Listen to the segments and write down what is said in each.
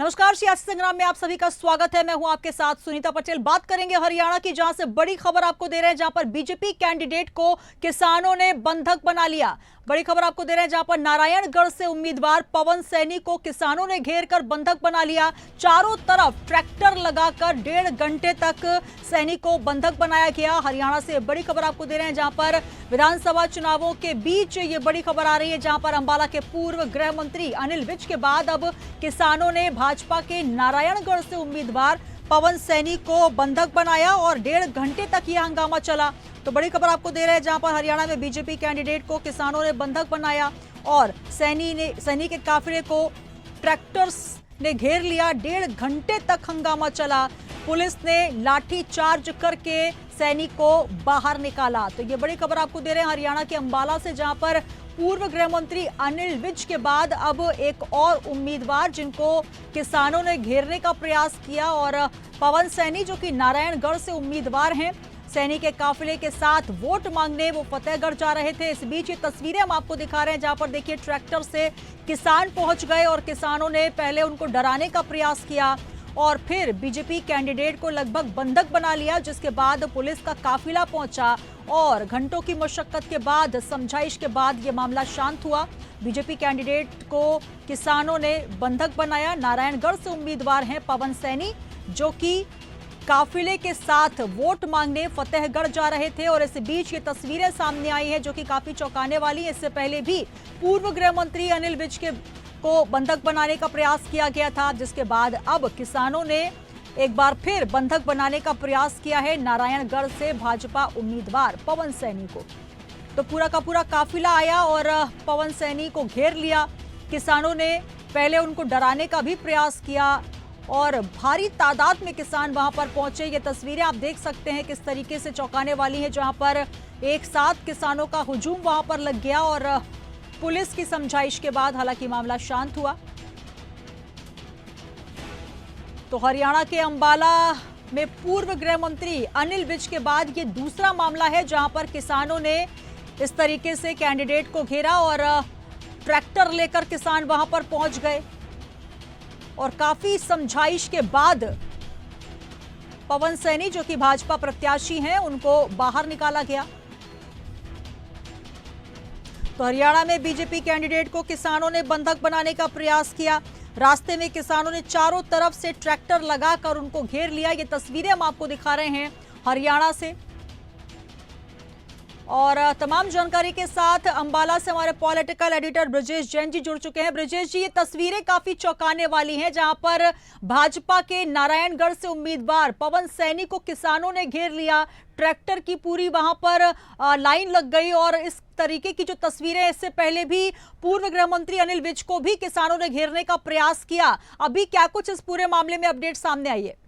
नमस्कार, सियासी संग्राम में आप सभी का स्वागत है। मैं हूं आपके साथ सुनीता पटेल। बात करेंगे हरियाणा की, जहां से बड़ी खबर आपको दे रहे हैं, जहां पर बीजेपी कैंडिडेट को किसानों ने बंधक बना लिया। बड़ी खबर आपको दे रहे हैं, जहां पर नारायणगढ़ से उम्मीदवार पवन सैनी को किसानों ने घेर कर बंधक बना लिया। चारों तरफ ट्रैक्टर लगाकर 1.5 घंटे तक सैनी को बंधक बनाया गया। हरियाणा से बड़ी खबर आपको दे रहे हैं, जहां पर विधानसभा चुनावों के बीच ये बड़ी खबर आ रही है, जहां पर अंबाला के पूर्व गृह मंत्री अनिल विज के बाद अब किसानों ने भाजपा के नारायणगढ़ से उम्मीदवार पवन सैनी को बंधक बनाया और 1.5 घंटे तक यह हंगामा चला। तो बड़ी खबर आपको दे रहे हैं, जहां पर हरियाणा में बीजेपी कैंडिडेट को किसानों ने बंधक बनाया और सैनी के काफिले को ट्रैक्टर्स ने घेर लिया। 1.5 घंटे तक हंगामा चला। पुलिस ने लाठी चार्ज करके सैनी को बाहर निकाला। तो ये बड़ी खबर आपको दे रहे हैं हरियाणा के अंबाला से, जहां पर पूर्व गृह मंत्री अनिल विज के बाद अब एक और उम्मीदवार जिनको किसानों ने घेरने का प्रयास किया, और पवन सैनी जो कि नारायणगढ़ से उम्मीदवार हैं, सैनी के काफिले के साथ वोट मांगने वो फतेहगढ़ जा रहे थे। इस बीच ये तस्वीरें हम आपको दिखा रहे हैं, जहां पर देखिए ट्रैक्टर से किसान पहुंच गए और किसानों ने पहले उनको डराने का प्रयास किया और फिर बीजेपी कैंडिडेट को लगभग बंधक बना लिया, जिसके बाद पुलिस का काफिला पहुंचा और घंटों की मशक्कत के बाद, समझाइश के बाद ये मामला शांत हुआ। बीजेपी कैंडिडेट को किसानों ने बंधक बनाया। नारायणगढ़ से उम्मीदवार हैं पवन सैनी, जो कि काफिले के साथ वोट मांगने फतेहगढ़ जा रहे थे। और इस बीच ये तस्वीरें सामने आई हैं जो कि काफी चौंकाने वाली है। इससे पहले भी पूर्व गृह मंत्री अनिल विज को बंधक बनाने का प्रयास किया गया था, जिसके बाद अब किसानों ने एक बार फिर बंधक बनाने का प्रयास किया है नारायणगढ़ से भाजपा उम्मीदवार पवन सैनी को। तो पूरा का पूरा काफिला आया और पवन सैनी को घेर लिया। किसानों ने पहले उनको डराने का भी प्रयास किया और भारी तादाद में किसान वहां पर पहुंचे। ये तस्वीरें आप देख सकते हैं किस तरीके से चौंकाने वाली है, जहां पर एक साथ किसानों का हुजूम वहां पर लग गया और पुलिस की समझाइश के बाद हालांकि मामला शांत हुआ। तो हरियाणा के अंबाला में पूर्व गृह मंत्री अनिल विज के बाद ये दूसरा मामला है, जहां पर किसानों ने इस तरीके से कैंडिडेट को घेरा और ट्रैक्टर लेकर किसान वहां पर पहुंच गए और काफी समझाइश के बाद पवन सैनी, जो कि भाजपा प्रत्याशी हैं, उनको बाहर निकाला गया। तो हरियाणा में बीजेपी कैंडिडेट को किसानों ने बंधक बनाने का प्रयास किया। रास्ते में किसानों ने चारों तरफ से ट्रैक्टर लगाकर उनको घेर लिया। ये तस्वीरें हम आपको दिखा रहे हैं हरियाणा से। और तमाम जानकारी के साथ अंबाला से हमारे पॉलिटिकल एडिटर ब्रजेश जैन जी जुड़ चुके हैं। ब्रजेश जी, ये तस्वीरें काफी चौंकाने वाली हैं, जहां पर भाजपा के नारायणगढ़ से उम्मीदवार पवन सैनी को किसानों ने घेर लिया। ट्रैक्टर की पूरी वहां पर लाइन लग गई और इस तरीके की जो तस्वीरें, इससे पहले भी पूर्व गृह मंत्री अनिल विज को भी किसानों ने घेरने का प्रयास किया। अभी क्या कुछ इस पूरे मामले में अपडेट सामने आई है?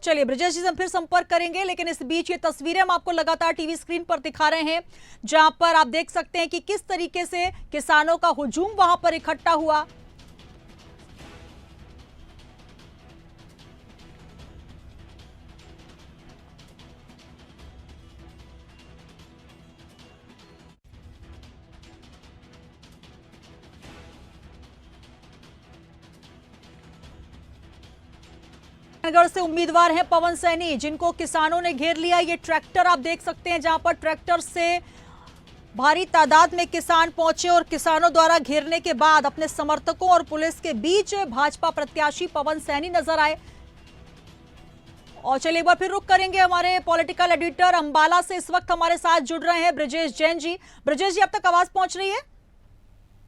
चलिए ब्रजेश जी से हम फिर संपर्क करेंगे, लेकिन इस बीच ये तस्वीरें हम आपको लगातार टीवी स्क्रीन पर दिखा रहे हैं, जहां पर आप देख सकते हैं कि किस तरीके से किसानों का हुजूम वहां पर इकट्ठा हुआ। नगर से उम्मीदवार हैं पवन सैनी, जिनको किसानों ने घेर लिया। ये ट्रैक्टर आप देख सकते हैं, जहां पर ट्रैक्टर से भारी तादाद में किसान पहुंचे और किसानों द्वारा घेरने के बाद अपने समर्थकों और पुलिस के बीच भाजपा प्रत्याशी पवन सैनी नजर आए। और चलिए एक बार फिर रुक करेंगे, हमारे पॉलिटिकल एडिटर अंबाला से इस वक्त हमारे साथ जुड़ रहे हैं ब्रजेश जैन जी। ब्रजेश जी, अब तक आवाज पहुंच रही है?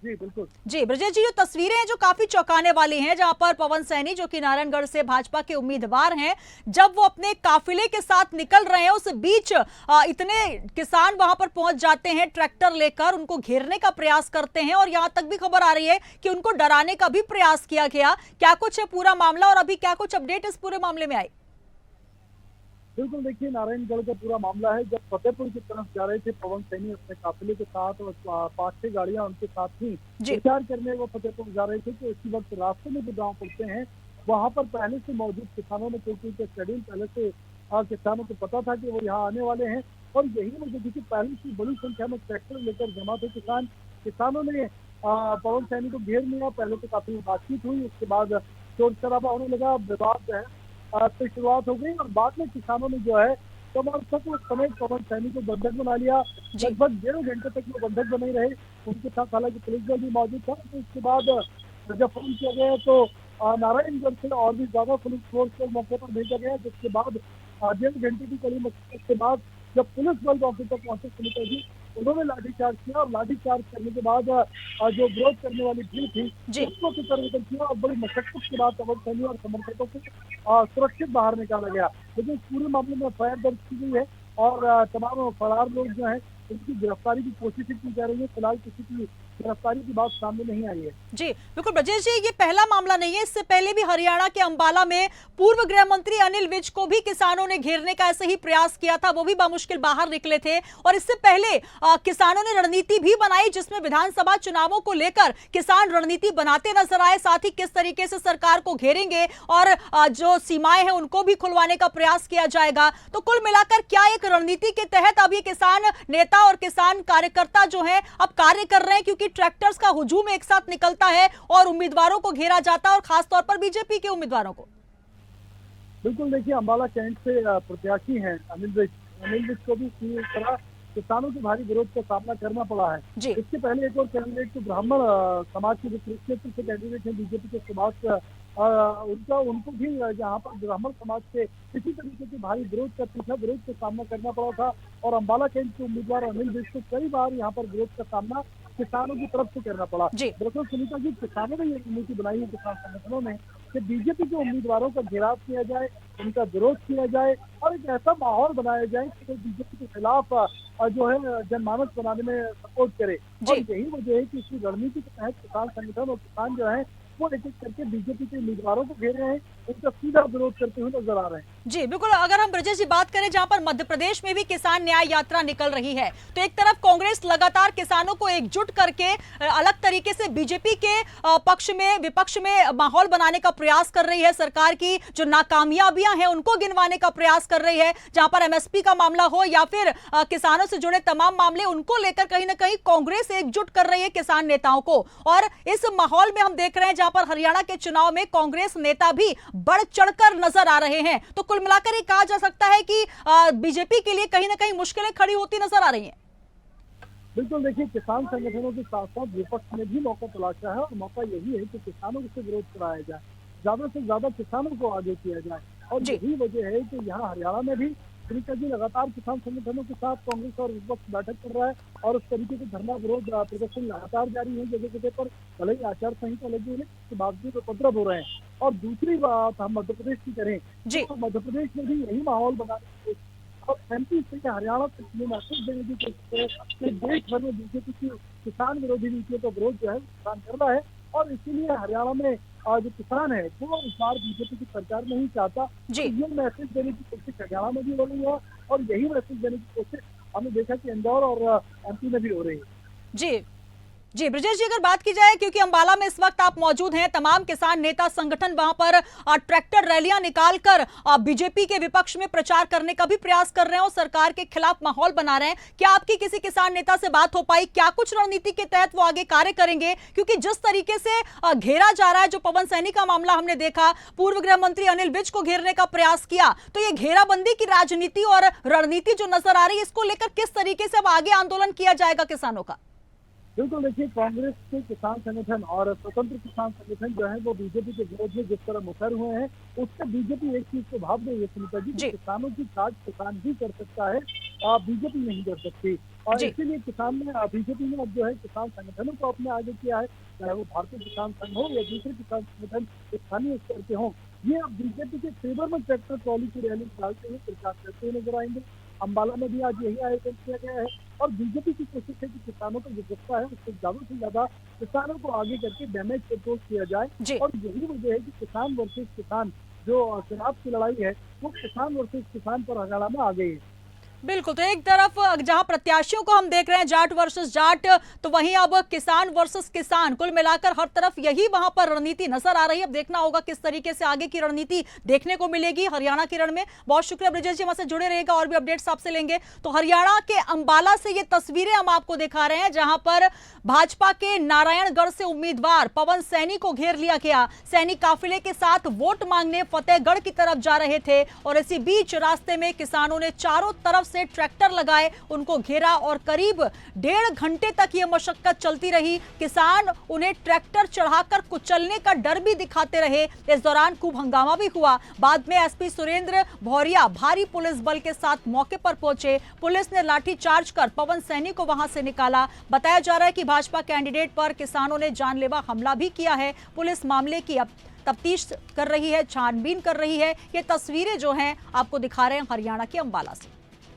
जी बिल्कुल। जी ब्रजेश जी, जो तस्वीरें हैं जो काफी चौंकाने वाली हैं, जहां पर पवन सैनी, जो कि नारायणगढ़ से भाजपा के उम्मीदवार हैं, जब वो अपने काफिले के साथ निकल रहे हैं, उस बीच इतने किसान वहां पर पहुंच जाते हैं ट्रैक्टर लेकर, उनको घेरने का प्रयास करते हैं और यहां तक भी खबर आ रही है कि उनको डराने का भी प्रयास किया गया। क्या कुछ है पूरा मामला और अभी क्या कुछ अपडेट इस पूरे मामले में आई? बिल्कुल, देखिए नारायणगढ़ का पूरा मामला है। जब फतेहपुर की तरफ जा रहे थे पवन सैनी अपने काफिले के साथ और 5-6 गाड़ियां उनके साथ थी प्रचार करने, वो फतेहपुर जा रहे थे, तो इसी वक्त रास्ते में जो गाँव पड़ते हैं वहां पर पहले से मौजूद किसानों ने, क्योंकि शेड्यूल पहले से किसानों को पता था कि वो यहाँ आने वाले हैं और यही वजह थी कि पहले से बड़ी संख्या में ट्रैक्टर लेकर जमा थे किसानों ने पवन सैनी को घेर लिया। पहले तो काफी बातचीत हुई, उसके बाद शोर शराबा होने लगा, विवाद जो है से शुरुआत हो गई और बाद में किसानों ने जो है समर्थकों समेत पवन सैनी को बंधक बना लिया। लगभग 1.5 घंटे तक वो बंधक बने रहे। उनके साथ हालांकि पुलिस बल भी मौजूद था। तो इसके बाद जब फोन किया गया तो नारायणगढ़ से और भी ज्यादा पुलिस फोर्स को मौके पर भेजा गया, जिसके बाद 1.5 घंटे की कड़ी मशक्कत के बाद जब पुलिस बल मौके पर पहुंचे सुनीता जी, उन्होंने लाठीचार्ज किया और लाठीचार्ज करने के बाद जो विरोध करने वाली भीड़ थी उसको तितर-बितर किया और बड़ी मशक्कत के बाद पवन सैनी और समर्थकों को सुरक्षित बाहर निकाला गया। लेकिन इस पूरे मामले में एफआईआर दर्ज की गई है और तमाम फरार लोग जो है उनकी गिरफ्तारी की कोशिश की जा रही है। फिलहाल किसी की गिरफ्तारी की बात सामने नहीं आई है। जी बिल्कुल ब्रजेश जी, ये पहला मामला नहीं है। इससे पहले भी हरियाणा के अंबाला में पूर्व गृह मंत्री अनिल विज को भी किसानों ने घेरने का ऐसे ही प्रयास किया था, वो भी बामुश्किल बाहर निकले थे। और इससे पहले किसानों ने रणनीति भी बनाई, जिसमें विधानसभा चुनावों को लेकर किसान रणनीति बनाते नजर आए, साथ ही किस तरीके से सरकार को घेरेंगे और जो सीमाएं हैं उनको भी खुलवाने का प्रयास किया जाएगा। तो कुल मिलाकर क्या एक रणनीति के तहत अब ये किसान नेता और किसान कार्यकर्ता जो है अब कार्य कर रहे हैं, क्योंकि ट्रैक्टर्स का हुजूम एक साथ निकलता है और उम्मीदवारों को घेरा जाता है और खासतौर पर बीजेपी के उम्मीदवारों को। बिल्कुल, देखिए अंबाला कैंट से प्रत्याशी हैं अनिल विज को भी इसी तरह किसानों के भारी विरोध का सामना करना पड़ा है। इसके पहले एक और कैंडिडेट तो ब्राह्मण समाज के जो कुरुक्षेत्र से कैंडिडेट हैं बीजेपी के सुभाष, उनको भी यहाँ पर ब्राह्मण समाज के किसी तरीके के भारी विरोध का सामना करना पड़ा था और अंबाला कैंट के उम्मीदवार अनिल विज को कई बार यहाँ पर विरोध का सामना किसानों की तरफ से करना पड़ा। दरअसल सुनीता जी, किसानों ने ये नीति बनाई है, किसान संगठनों ने, कि बीजेपी के उम्मीदवारों का घेराव किया जाए, उनका विरोध किया जाए और एक ऐसा माहौल बनाया जाए कि बीजेपी के खिलाफ जो है जनमानस बनाने में सपोर्ट करे। और यही वजह है कि इसी रणनीति के तहत किसान संगठन और किसान जो है वो एक एक करके बीजेपी के उम्मीदवारों को घेर रहे हैं, उनका सीधा विरोध करते हुए नजर आ रहे हैं। जी बिल्कुल, अगर हम ब्रजेश जी बात करें जहां पर मध्य प्रदेश में भी किसान न्याय यात्रा निकल रही है, तो एक तरफ कांग्रेस लगातार किसानों को एकजुट करके अलग तरीके से बीजेपी के पक्ष में विपक्ष में माहौल बनाने का प्रयास कर रही है, सरकार की जो नाकामयाबियां हैं उनको गिनवाने का प्रयास कर रही है। जहां पर एमएसपी का मामला हो या फिर किसानों से जुड़े तमाम मामले, उनको लेकर कहीं ना कहीं कांग्रेस एकजुट कर रही है किसान नेताओं को। और इस माहौल में हम देख रहे हैं जहां पर हरियाणा के चुनाव में कांग्रेस नेता भी बढ़ चढ़कर नजर आ रहे हैं। तो कुल मिलाकर ये कहा जा सकता है कि बीजेपी के लिए कहीं ना कहीं मुश्किलें खड़ी होती नजर आ रही हैं। बिल्कुल, देखिए किसान संगठनों के साथ साथ विपक्ष ने भी मौका तलाशा है और मौका यही है कि किसानों से विरोध कराया जाए, ज्यादा से ज्यादा किसानों को आगे किया जाए। और यही वजह है कि यहाँ हरियाणा में भी सुनीता जी लगातार किसान संगठनों के साथ कांग्रेस और विपक्ष बैठक कर रहा है और उस तरीके से धरना विरोध प्रदर्शन लगातार जारी है। जगह जगह पर भले ही आचार संहिता लगी हुई है, उसके बावजूद उपद्रव हो रहे हैं। और दूसरी बात हम मध्य प्रदेश की करें तो मध्य प्रदेश में भी यही माहौल बनाने और एमपी से हरियाणा तक ये मैसेज देने की कोशिश है कि देश भर में बीजेपी की किसान विरोधी नीतियों का विरोध जो है किसान कर रहा है और इसीलिए हरियाणा में जो किसान है वो इस बार बीजेपी की सरकार नहीं चाहता। तो ये मैसेज देने की कोशिश हरियाणा में भी हो रही है और यही मैसेज देने की कोशिश हमने देखा कि इंदौर और एमपी में भी हो रही है। जी ब्रजेश जी, अगर बात की जाए, क्योंकि अंबाला में इस वक्त आप मौजूद हैं, तमाम किसान नेता संगठन वहां पर ट्रैक्टर रैलियां निकालकर बीजेपी के विपक्ष में प्रचार करने का भी प्रयास कर रहे हैं और सरकार के खिलाफ माहौल बना रहे हैं। क्या आपकी किसी किसान नेता से बात हो पाई? क्या कुछ रणनीति के तहत वो आगे कार्य करेंगे? क्योंकि जिस तरीके से घेरा जा रहा है, जो पवन सैनी का मामला हमने देखा, पूर्व गृह मंत्री अनिल विज को घेरने का प्रयास किया, तो ये घेराबंदी की राजनीति और रणनीति जो नजर आ रही है, इसको लेकर किस तरीके से अब आगे आंदोलन किया जाएगा किसानों का? बिल्कुल, देखिए कांग्रेस के किसान संगठन और स्वतंत्र किसान संगठन जो है वो बीजेपी के विरोध में जिस तरह मुखर हुए हैं, उससे बीजेपी एक चीज को भाव रही है सुनीता जी, किसानों की काज किसान ही कर सकता है, बीजेपी नहीं कर सकती। और इसीलिए बीजेपी ने अब जो है किसान संगठनों को अपने आगे किया है, चाहे वो भारतीय किसान संघ हो या दूसरे किसान संगठन स्थानीय स्तर के हों, ये अब बीजेपी के फेवर में ट्रैक्टर ट्रॉली की रैली निकालते हुए प्रचार करते हुए नजर आएंगे। अंबाला में भी आज यही आयोजन किया गया है और बीजेपी की कोशिश है कि किसानों का जो गुस्सा है उससे ज्यादा से ज्यादा किसानों को आगे करके डैमेज कंट्रोल किया जाए। और यही वजह है कि किसान वर्सेस किसान जो चुनाव की लड़ाई है वो किसान वर्सेस किसान पर हरियाणा में आ गई है। बिल्कुल, तो एक तरफ जहां प्रत्याशियों को हम देख रहे हैं जाट वर्सेस जाट, तो वहीं अब किसान वर्सेस किसान, कुल मिलाकर हर तरफ यही वहां पर रणनीति नजर आ रही है। अब देखना होगा किस तरीके से आगे की रणनीति देखने को मिलेगी हरियाणा के रण में। बहुत शुक्रिया ब्रिजेश जी, हमारे से जुड़े रहेगा, और भी अपडेट्स आपसे लेंगे। तो हरियाणा के अंबाला से ये तस्वीरें हम आपको दिखा रहे हैं, जहां पर भाजपा के नारायणगढ़ से उम्मीदवार पवन सैनी को घेर लिया गया। सैनी काफिले के साथ वोट मांगने फतेहगढ़ की तरफ जा रहे थे, और इसी बीच रास्ते में किसानों ने चारों तरफ से ट्रैक्टर लगाए, उनको घेरा, और करीब 1.5 घंटे तक यह मशक्कत चलती रही। किसान उन्हें ट्रैक्टर चढ़ाकर कुचलने का डर भी दिखाते रहे। इस दौरान खूब हंगामा भी हुआ। बाद में एसपी सुरेंद्र भौरिया भारी पुलिस बल के साथ मौके पर पहुंचे। पुलिस ने लाठीचार्ज कर पवन सैनी को वहां से निकाला। बताया जा रहा है कि भाजपा कैंडिडेट पर किसानों ने जानलेवा हमला भी किया है। पुलिस मामले की अब तफ्तीश कर रही है, छानबीन कर रही है। ये तस्वीरें जो हैं आपको दिखा रहे हैं हरियाणा के अंबाला से।